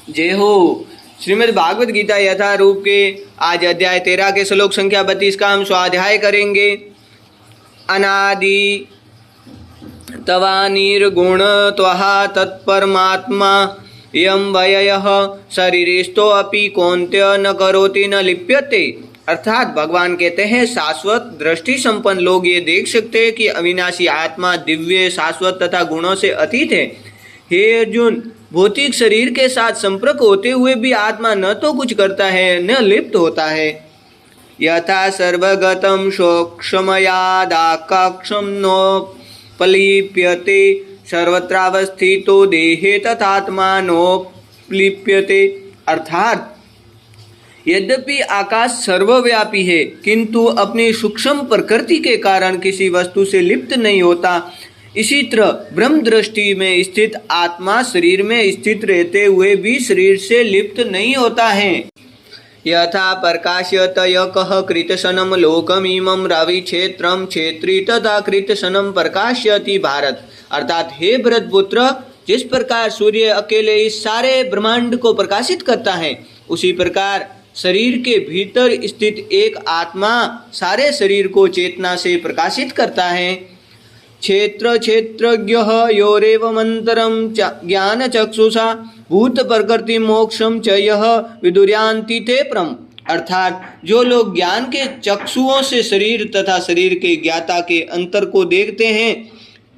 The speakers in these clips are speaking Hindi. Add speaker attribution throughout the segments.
Speaker 1: जय हो। श्रीमद् भागवत गीता यथारूप के आज अध्याय 13 के श्लोक संख्या 32 का हम स्वाध्याय करेंगे। अनादि तवा निर्गुण त्वहा तत्परमात्मा यम व्ययः शरीरस्थो अपि कौन्त्य न करोति न लिप्यते। अर्थात भगवान कहते हैं शाश्वत दृष्टि संपन्न लोग ये देख सकते हैं कि अविनाशी आत्मा दिव्य शाश्वत तथा गुणों से अतीत है। हे अर्जुन, भौतिक शरीर के साथ संपर्क होते हुए भी आत्मा न तो कुछ करता है न लिप्त होता है। यथा सर्वगतम शोक्षमयादाकाक्षम नोपलिप्यते सर्वत्रावस्थितो देहे तथात्मा नोपलिप्यते। अर्थात यद्यपि आकाश सर्वव्यापी है किंतु अपनी सूक्ष्म प्रकृति के कारण किसी वस्तु से लिप्त नहीं होता। इसी तरह ब्रह्म दृष्टि में स्थित आत्मा शरीर में स्थित रहते हुए भी शरीर से लिप्त नहीं होता है। यथा प्रकाश्यत यकः कृतशनं लोकमिमं रवि क्षेत्रम क्षेत्री तथा कृतशनं प्रकाश्यति भारत। अर्थात हे भरतपुत्र, जिस प्रकार सूर्य अकेले इस सारे ब्रह्मांड को प्रकाशित करता है, उसी प्रकार शरीर के भीतर स्थित एक आत्मा सारे शरीर को चेतना से प्रकाशित करता है। क्षेत्र क्षेत्रज्ञः योरेवमन्तरं ज्ञान चक्षुषा भूत प्रकृति मोक्षम च यः विदुर्यान्ति ते परम्। अर्थात जो लोग ज्ञान के चक्षुओं से शरीर तथा शरीर के ज्ञाता के अंतर को देखते हैं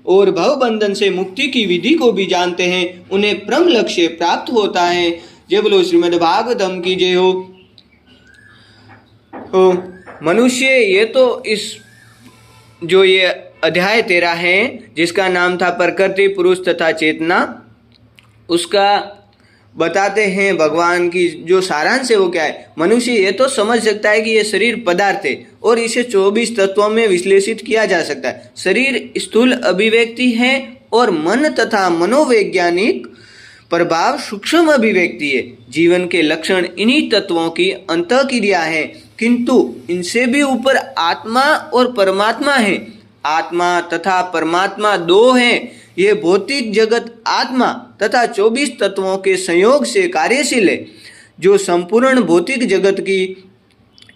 Speaker 1: और भव बंधन से मुक्ति की विधि को भी जानते हैं, उन्हें परम लक्ष्य प्राप्त होता है। जय बोलो श्रीमद् भागवतम की जय हो। तो मनुष्य ये तो इस जो ये अध्याय 13 है जिसका नाम था प्रकृति पुरुष तथा चेतना, उसका बताते हैं भगवान की जो सारांश है वो क्या है। मनुष्य ये तो समझ सकता है कि ये शरीर पदार्थ है और इसे 24 तत्वों में विश्लेषित किया जा सकता है। शरीर स्थूल अभिव्यक्ति है और मन तथा मनोवैज्ञानिक प्रभाव सूक्ष्म अभिव्यक्ति है। जीवन के लक्षण इन्हीं तत्वों की अंतःक्रिया है, किंतु इनसे भी ऊपर आत्मा और परमात्मा है। आत्मा तथा परमात्मा दो हैं। ये भौतिक जगत आत्मा तथा 24 तत्वों के संयोग से कार्यशील है। जो संपूर्ण भौतिक जगत की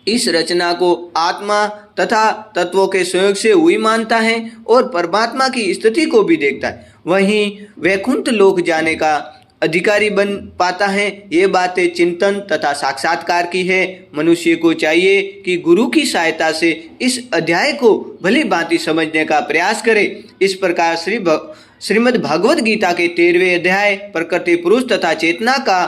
Speaker 1: इस रचना को आत्मा तथा तत्वों के संयोग से हुई मानता है और परमात्मा की स्थिति को भी देखता है, वहीं वैकुंठ लोक जाने का अधिकारी बन पाता है। ये बातें चिंतन तथा साक्षात्कार की है। मनुष्य को चाहिए कि गुरु की सहायता से इस अध्याय को भली भांति समझने का प्रयास करे। इस प्रकार श्रीमद् भागवत गीता के 13वें अध्याय प्रकृति पुरुष तथा चेतना का